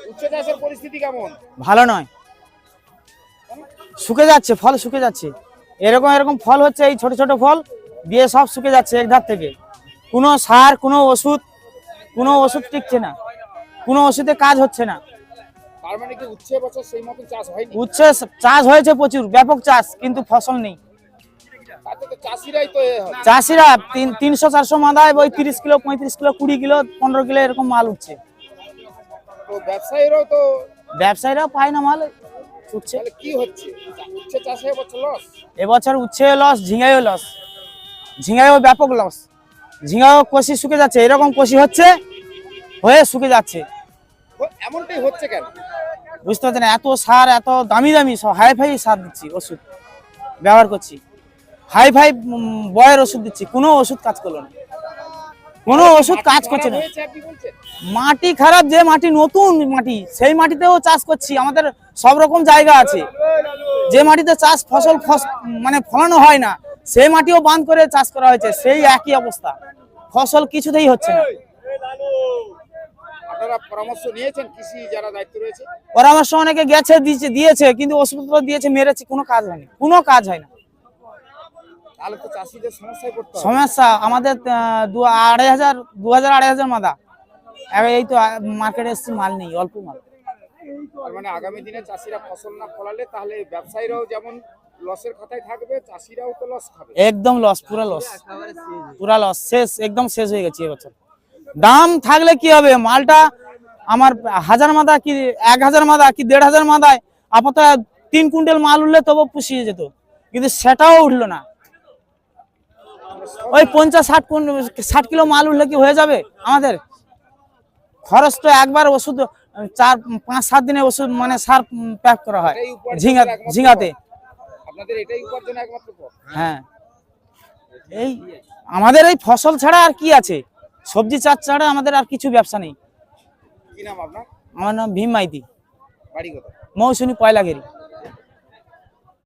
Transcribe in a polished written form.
উচ্ছে চাষের পরিস্থিতি কেমন? ভালো নয়, শুকে যাচ্ছে, ফল শুকে যাচ্ছে। এরকম এরকম ফল হচ্ছে, এই ছোট ছোট ফল দিয়ে সব শুকে যাচ্ছে এক ধার থেকে। কোনো সার, কোনো ওষুধ টিকছে না, কোনো ওষুধে কাজ হচ্ছে না। তার মানে কি উচ্ছে বছর সেই মতো চাষ হয়নি? উচ্ছে চাষ হয়েছে প্রচুর, ব্যাপক চাষ, কিন্তু ফসল নেই। তাতে তো চাষিরাই তো চাষিরা 300-400 মাদায় ওই 30 কিলো, 35 কিলো, 20 কিলো, 15 কিলো এরকম মাল উঠছে। তো ব্যবসায়ীরাও তো, ব্যবসায়ীরা পায় না মাল, উঠছে। তাহলে কি হচ্ছে? উচ্ছে চাষে এবছর লস? এবছর উচ্ছে লস, ঝিঙায়ও লস, ঝিঙায়ও ব্যাপক লস। ঝিঙাও কষি শুকে যাচ্ছে, এরকম কষি হচ্ছে হয়ে শুকে যাচ্ছে। এমনটাই হচ্ছে কেন বুঝতে পারছেন? এত সার, এত দামি দামি সব হাই-ফাই সার দিচ্ছি, ওষুধ ব্যবহার করছি, হাই-ফাই বয়ের ওষুধ দিচ্ছি, কোনো ওষুধ কাজ করলো না, কোনো ওষুধ কাজ করছে না। মাটি খারাপ, যে মাটি নতুন মাটি সেই মাটিতেও চাষ করছি। আমাদের সব রকম জায়গা আছে, যে মাটিতে চাষ ফসল মানে ফলানো হয় না, সেই মাটিও বাঁধ করে চাষ করা হয়েছে, সেই একই অবস্থা, ফসল কিছুতেই হচ্ছে না। আপনারা পরামর্শ নিয়েছেন কৃষি যারা দায়িত্ব রয়েছে? পরামর্শ অনেকে গেছে, দিয়েছে, কিন্তু ওষুধপত্র দিয়েছে, মেরেছে, কোনো কাজ হয়নি, কোনো কাজ হয় না। তাহলে তো চাষিদের সমস্যায় পড়তে হবে। সমস্যা আমাদের 2000-2500 মাদা, এই তো মার্কেটে এসছি, মাল নেই, অল্প মাল। তার মানে আগামী দিনে চাষিরা ফসল না ফলালে তাহলে ব্যবসায়ীরাও যেমন লসের খাতায় থাকবে, চাষিরাও তো লস খাবে। একদম লস, পুরা লস, পুরা লস, শেষ, একদম শেষ হয়ে গেছে এবছর। দাম থাকলে কি হবে, মালটা আমার 1000 মাদা কি 1000 মাদা কি 1500 মাদায় আপাতত 3 কুইন্টাল মাল উঠলে তবু পুষিয়ে যেত, কিন্তু সেটাও উঠলো না। ওই 50-60 কিলো মাল উঠলে কি হয়ে যাবে আমাদের? খরচ তো একবার ওষুধ 4-5-7 দিনে ওষুধ মানে সার প্যাক করা হয় ঝিঙাতে। আপনাদের এটাই উপার্জন একমাত্র পথ? হ্যাঁ, এই আমাদের এই ফসল ছাড়া আর কি আছে, সবজি চাষ ছাড়া আমাদের আর কিছু ব্যবসা নেই। কি নাম আপনার? আমার নাম ভীম মাইতি, বাড়ি কোথায়? মৌসুমী পয়লাগেরি।